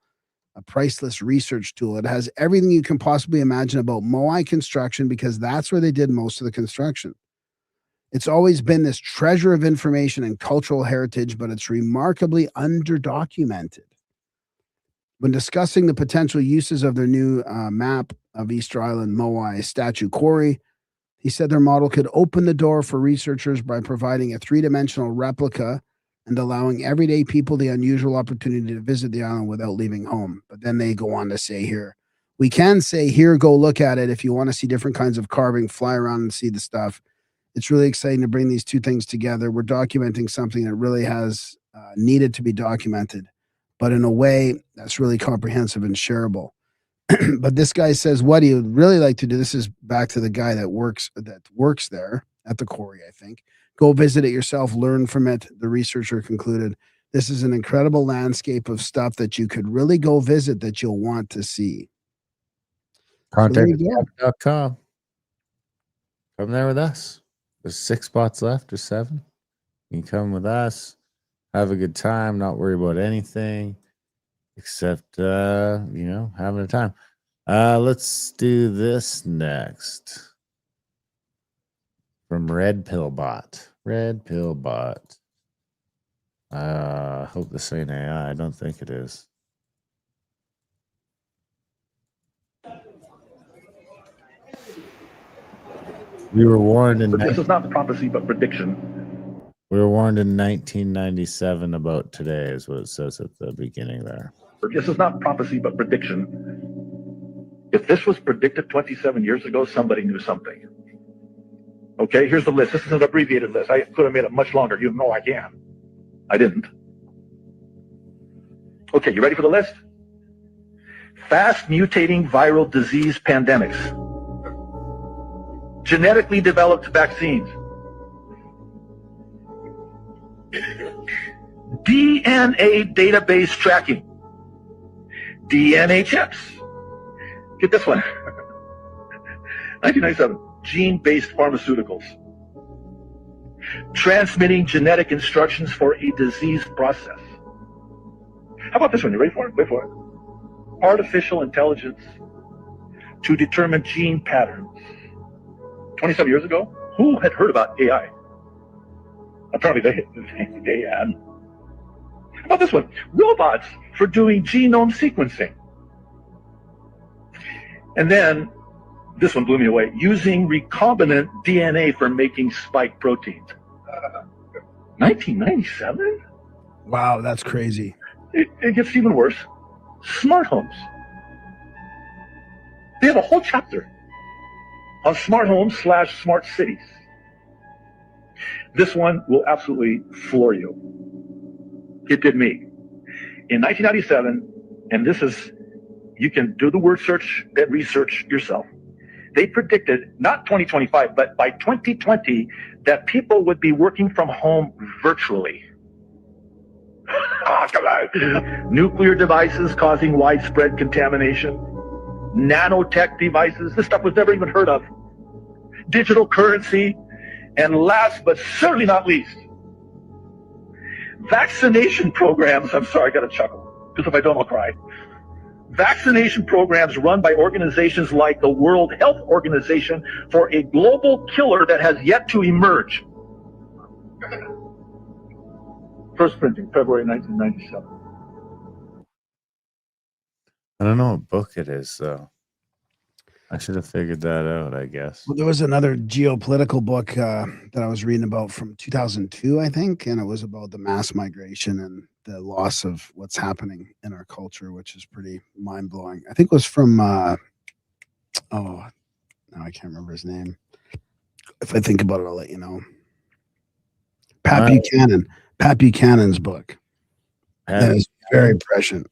a priceless research tool. It has everything you can possibly imagine about Moai construction because that's where they did most of the construction. It's always been this treasure of information and cultural heritage, but it's remarkably underdocumented. When discussing the potential uses of their new map of Easter Island Moai statue quarry, he said their model could open the door for researchers by providing a three-dimensional replica and allowing everyday people the unusual opportunity to visit the island without leaving home. But then they go on to say here, we can say here, go look at it if you want to see different kinds of carving, fly around and see the stuff. It's really exciting to bring these two things together. We're documenting something that really has needed to be documented, but in a way that's really comprehensive and shareable. But this guy says what he would really like to do. This is back to the guy that works there at the quarry, I think. Go visit it yourself, learn from it. The researcher concluded, this is an incredible landscape of stuff that you could really go visit that you'll want to see. Contact.com. Come there with us. There's 6 spots left or 7. You can come with us, have a good time, not worry about anything except, having a time. Let's do this next. From Red Pill Bot. Red Pill Bot. Hope this ain't AI. I don't think it is. We were warned in. This is not prophecy, but prediction. We were warned in 1997 about today, is what it says at the beginning there. This is not prophecy, but prediction. If this was predicted 27 years ago, somebody knew something. Okay, here's the list. This is an abbreviated list. I could have made it much longer. You know I can. I didn't. Okay, you ready for the list? Fast mutating viral disease pandemics. Genetically developed vaccines. DNA database tracking. DNA chips. Get this one. 1997. Gene-based pharmaceuticals. Transmitting genetic instructions for a disease process. How about this one? You ready for it? Wait for it. Artificial intelligence to determine gene patterns. 27 years ago, who had heard about AI? Apparently they had. How about this one? Robots for doing genome sequencing. And then, this one blew me away. Using recombinant DNA for making spike proteins. 1997? Wow, that's crazy. It gets even worse. Smart homes. They have a whole chapter on smart homes / smart cities. This one will absolutely floor you. It did me. In 1997, and this is, you can do the word search and research yourself. They predicted, not 2025, but by 2020, that people would be working from home virtually. Oh, come on. Nuclear devices causing widespread contamination. Nanotech devices, this stuff was never even heard of. Digital currency, and last but certainly not least, vaccination programs. I'm sorry, I got to chuckle, because if I don't, I'll cry. Vaccination programs run by organizations like the World Health Organization for a global killer that has yet to emerge. First printing, February 1997. I don't know what book it is, though. I should have figured that out, I guess. Well, there was another geopolitical book that I was reading about from 2002, I think, and it was about the mass migration and the loss of what's happening in our culture, which is pretty mind blowing. I think it was from now I can't remember his name. If I think about it, I'll let you know. Pat Buchanan. Pat Buchanan's book. That is very prescient.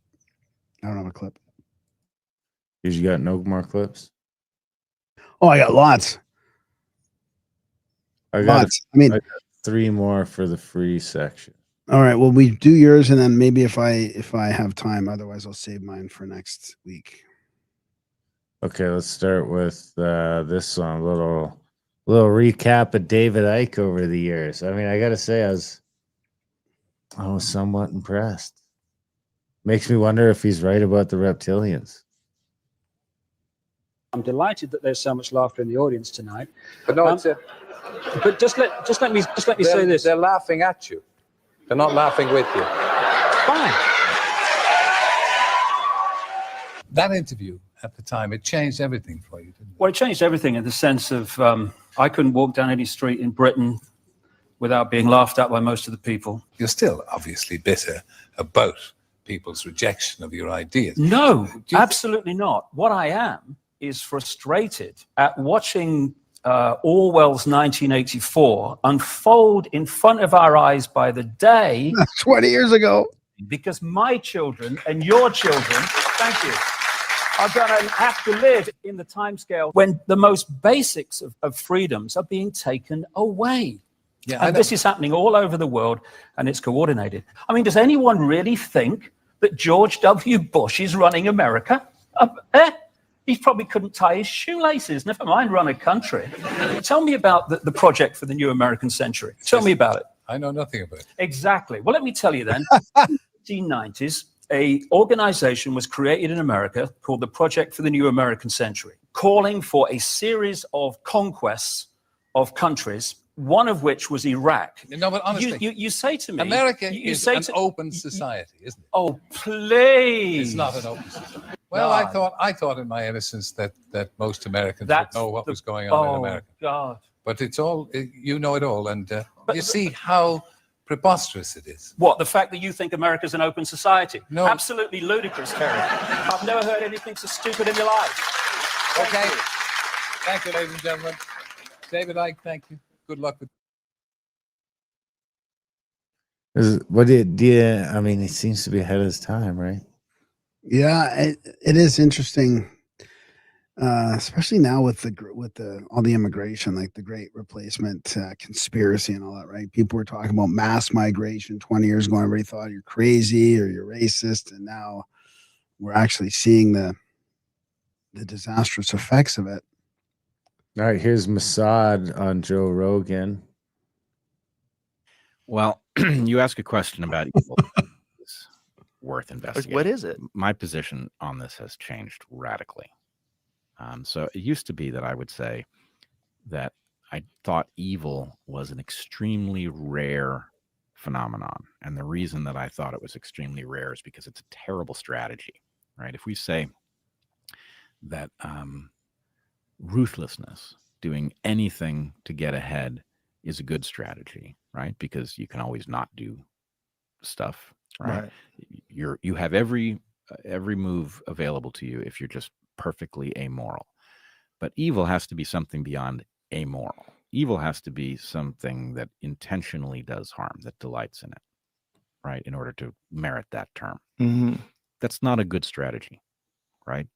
I don't have a clip. You got no more clips? Oh, I got lots. I got Lots. I got 3 more for the free section. All right. Well, we do yours, and then maybe if I have time, otherwise I'll save mine for next week. Okay, let's start with this one. A little recap of David Icke over the years. I mean, I gotta say, I was somewhat impressed. Makes me wonder if he's right about the reptilians. I'm delighted that there's so much laughter in the audience tonight. But no, it's but just let me say this. They're laughing at you. They're not laughing with you. Fine. That interview at the time, it changed everything for you, didn't it? Well, it changed everything in the sense of I couldn't walk down any street in Britain without being laughed at by most of the people. You're still obviously bitter about people's rejection of your ideas. No, absolutely not. What I am is frustrated at watching Orwell's 1984 unfold in front of our eyes by the day. 20 years ago. Because my children and your children, thank you, are going to have to live in the timescale when the most basics of freedoms are being taken away. Yeah, and this is happening all over the world, and it's coordinated. I mean, does anyone really think that George W. Bush is running America? He probably couldn't tie his shoelaces, never mind run a country. Tell me about the project for the new American century. Tell me about it. I know nothing about it. Exactly. Well, let me tell you then. In the 1990s, an organization was created in America called the Project for the New American Century, calling for a series of conquests of countries, one of which was Iraq. No, but honestly, you say to me, America is an open society, isn't it? Oh, please! It's not an open society. Well, I thought in my innocence that most Americans would know what was going on in America. God! But it's all you know it all, and you see how preposterous it is. What, the fact that you think America's an open society? No. Absolutely ludicrous, Terry. I've never heard anything so stupid in your life. Okay. Thank you, ladies and gentlemen. David Icke, thank you. Good luck with. I mean, he seems to be ahead of his time, right? Yeah, it is interesting, especially now with all the immigration, like the Great Replacement conspiracy and all that. Right? People were talking about mass migration 20 years ago. Everybody thought you're crazy or you're racist, and now we're actually seeing the disastrous effects of it. All right, here's Mossad on Joe Rogan. Well, you ask a question about evil. It's worth investigating. What is it? My position on this has changed radically. So it used to be that I would say that I thought evil was an extremely rare phenomenon. And the reason that I thought it was extremely rare is because it's a terrible strategy, right? If we say that ruthlessness, doing anything to get ahead, is a good strategy, right? Because you can always not do stuff, right? You have every move available to you if you're just perfectly amoral. But evil has to be something beyond amoral. Evil has to be something that intentionally does harm, that delights in it, right? In order to merit that term. Mm-hmm. That's not a good strategy, right?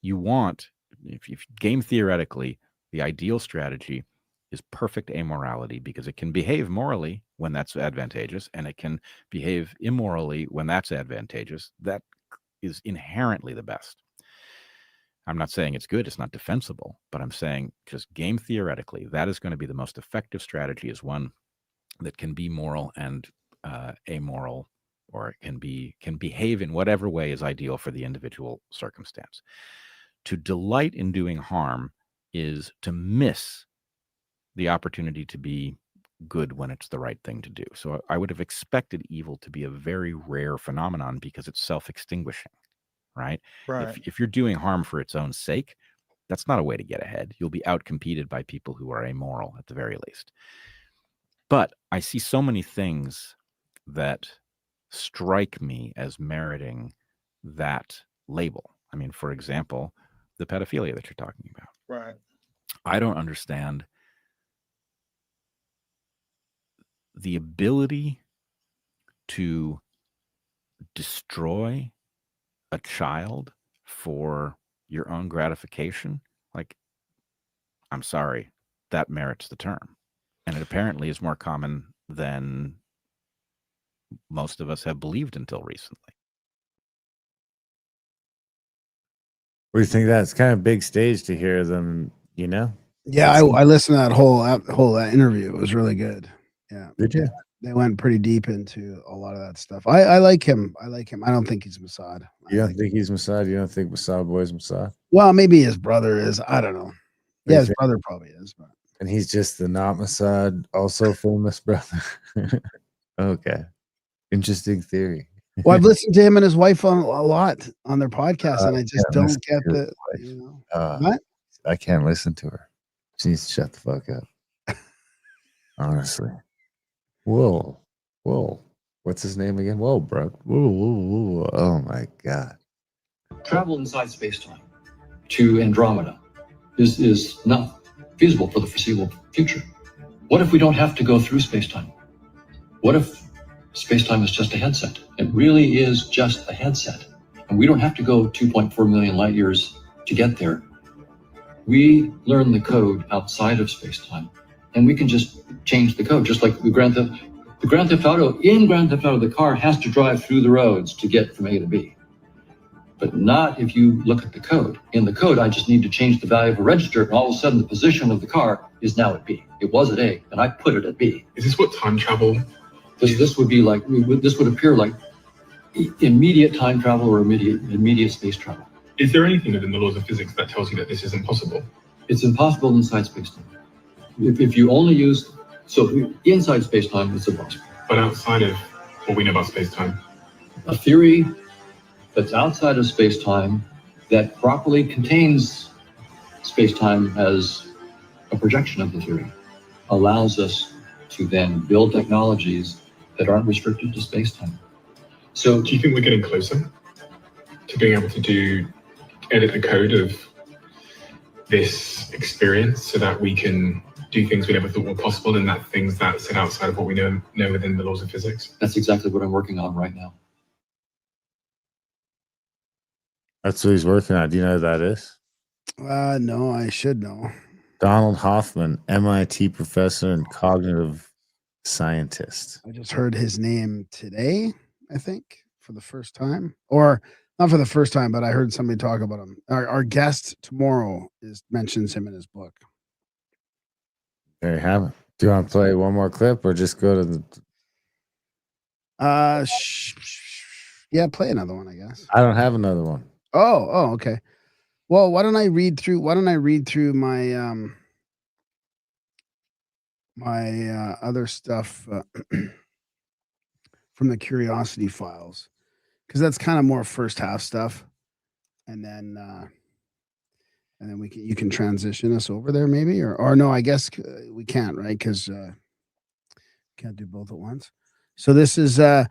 You want, if game theoretically, the ideal strategy is perfect amorality, because it can behave morally when that's advantageous, and it can behave immorally when that's advantageous. That is inherently the best. I'm not saying it's good, it's not defensible, but I'm saying just game theoretically, that is going to be the most effective strategy, is one that can be moral and amoral, or can behave in whatever way is ideal for the individual circumstance. To delight in doing harm is to miss the opportunity to be good when it's the right thing to do. So I would have expected evil to be a very rare phenomenon because it's self-extinguishing, right? If you're doing harm for its own sake, that's not a way to get ahead. You'll be outcompeted by people who are amoral at the very least. But I see so many things that strike me as meriting that label. I mean, for example, the pedophilia that you're talking about. Right. I don't understand the ability to destroy a child for your own gratification. Like, I'm sorry, that merits the term. And it apparently is more common than most of us have believed until recently. What do you think? That's kind of big stage to hear them, you know? Yeah, I listened to that whole interview. It was really good. Yeah. Did you? They went pretty deep into a lot of that stuff. I like him. I like him. I don't think he's Mossad. You don't think he's Mossad? You don't think Mossad Boy's Mossad? Well, maybe his brother is. I don't know. What do Yeah, you his think? brother probably is. But And he's just the not Mossad, also famous brother. Okay. Interesting theory. well, I've listened to him and his wife a lot on their podcast, and I just can't don't listen get to the. his wife. You know, what? I can't listen to her. She needs to shut the fuck up. Honestly. Whoa. What's his name again? Whoa, bro. Whoa. Oh my God. Travel inside space-time to Andromeda is not feasible for the foreseeable future. What if we don't have to go through space-time? What if space-time is just a headset? It really is just a headset. And we don't have to go 2.4 million light years to get there. We learn the code outside of space-time, and we can just change the code, just like the Grand Theft Auto. In Grand Theft Auto, the car has to drive through the roads to get from A to B. But not if you look at the code. In the code, I just need to change the value of a register, and all of a sudden the position of the car is now at B. It was at A, and I put it at B. Is this what time travel? This would be like, this would appear like immediate time travel or immediate space travel. Is there anything within the laws of physics that tells you that this isn't possible? It's impossible inside space-time. If you only use, so inside space-time, it's impossible. But outside of what we know about space-time? A theory that's outside of space-time that properly contains space-time as a projection of the theory allows us to then build technologies that aren't restricted to space-time. So do you think we're getting closer to being able to edit the code of this experience so that we can do things we never thought were possible, and that things that sit outside of what we know within the laws of physics? That's exactly what I'm working on right now. That's what he's working on. Do you know who that is? No, I should know. Donald Hoffman, MIT professor and cognitive scientist. I just heard his name today, I think, for the first time. Or not for the first time, but I heard somebody talk about him. Our guest tomorrow mentions him in his book. There you have it. Do you want to play one more clip or just go to the... Yeah, play another one, I guess. I don't have another one. Oh, okay. Well, why don't I read through my other stuff from the Curiosity Files, because that's kind of more first half stuff, and then you can transition us over there maybe, or no, I guess we can't, right? Because can't do both at once. So this is I'll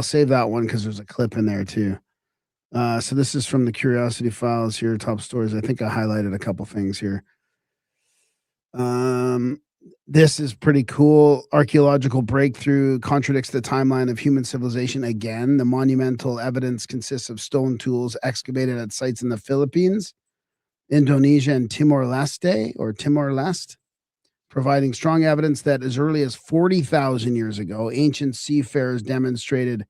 save that one because there's a clip in there too. So this is from the Curiosity Files here, top stories. I think I highlighted a couple things here. This is pretty cool. Archaeological breakthrough contradicts the timeline of human civilization again. The monumental evidence consists of stone tools excavated at sites in the Philippines, Indonesia, and Timor-Leste, providing strong evidence that as early as 40,000 years ago, ancient seafarers demonstrated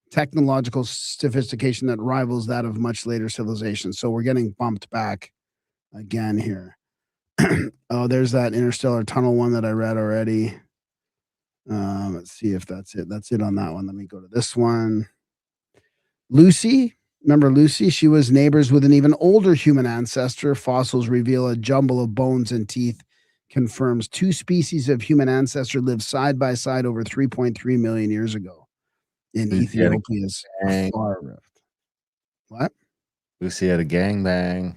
technological sophistication that rivals that of much later civilizations. So we're getting bumped back again here. Oh, there's that interstellar tunnel one that I read already. Let's see if that's it. That's it on that one. Let me go to this one. Lucy. Remember Lucy? She was neighbors with an even older human ancestor. Fossils reveal a jumble of bones and teeth. Confirms two species of human ancestor lived side by side over 3.3 million years ago in Ethiopia's Far Rift. What? Lucy had a gangbang.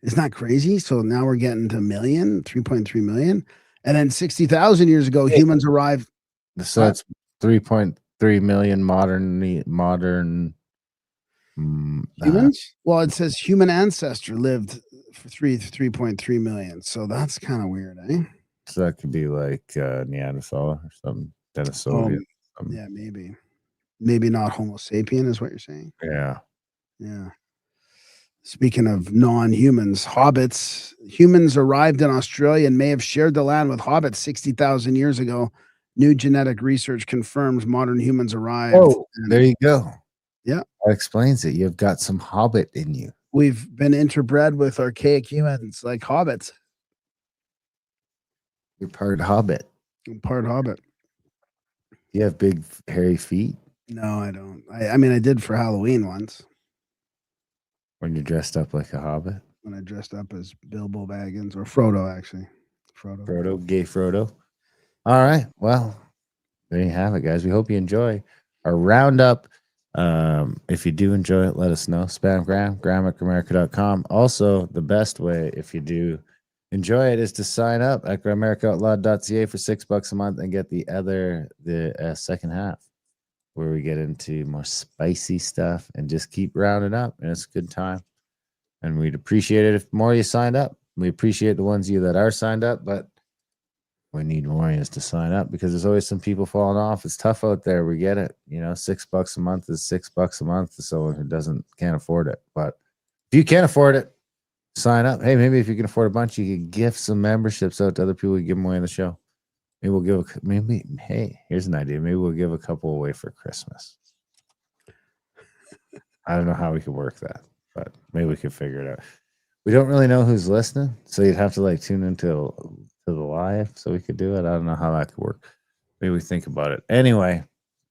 Isn't that crazy? So now we're getting to 3.3 million. And then 60,000 years ago, humans arrived. So that's 3.3 million modern Humans? Well, it says human ancestor lived for 3.3 million. So that's kind of weird, eh? so that could be like Neanderthal or some Denisovian. Yeah, maybe. Maybe not Homo sapien is what you're saying. Yeah. Yeah. Speaking of non-humans, hobbits, humans arrived in Australia and may have shared the land with hobbits 60,000 years ago. New genetic research confirms modern humans arrived. Oh, there you go. Yeah. That explains it. You've got some hobbit in you. We've been interbred with archaic humans like hobbits. You're part hobbit. I'm part hobbit. You have big hairy feet No, I don't. I mean, I did for Halloween once when you're dressed up like a hobbit. when I dressed up as Bilbo Baggins or Frodo, actually. Frodo, gay Frodo. All right. Well, there you have it, guys. We hope you enjoy our roundup. If you do enjoy it, let us know. Spamgram, gram@grammatica.com. Also, the best way, if you do enjoy it, is to sign up at grammaticoutlawed.ca for $6 a month and get the second half, where we get into more spicy stuff and just keep rounding up. And it's a good time. And we'd appreciate it if more of you signed up. We appreciate the ones of you that are signed up, but we need more of you to sign up because there's always some people falling off. It's tough out there. We get it. You know, $6 a month is $6 a month to someone who can't afford it. But if you can't afford it, sign up. Hey, maybe if you can afford a bunch, you can gift some memberships out to other people. You give them away in the show. Maybe we'll hey, here's an idea. Maybe we'll give a couple away for Christmas. I don't know how we could work that, but maybe we could figure it out. We don't really know who's listening, so you'd have to like tune into the live so we could do it. I don't know how that could work. Maybe we think about it. Anyway,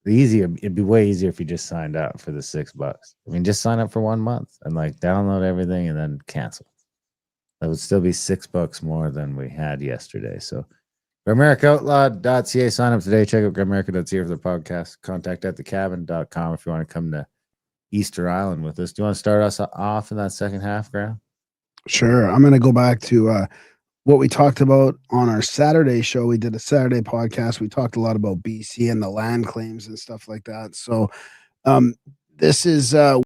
it'd be way easier if you just signed up for the $6. I mean, just sign up for 1 month and like download everything and then cancel. That would still be $6 more than we had yesterday. So grammaticoutlawed.ca, sign up today. Check out grammatica.ca for the podcast. Contact at thecabin.com if you want to come to Easter Island with us. Do you want to start us off in that second half, Graham? Sure. I'm going to go back to what we talked about on our Saturday show. We did a Saturday podcast. We talked a lot about BC and the land claims and stuff like that. So this is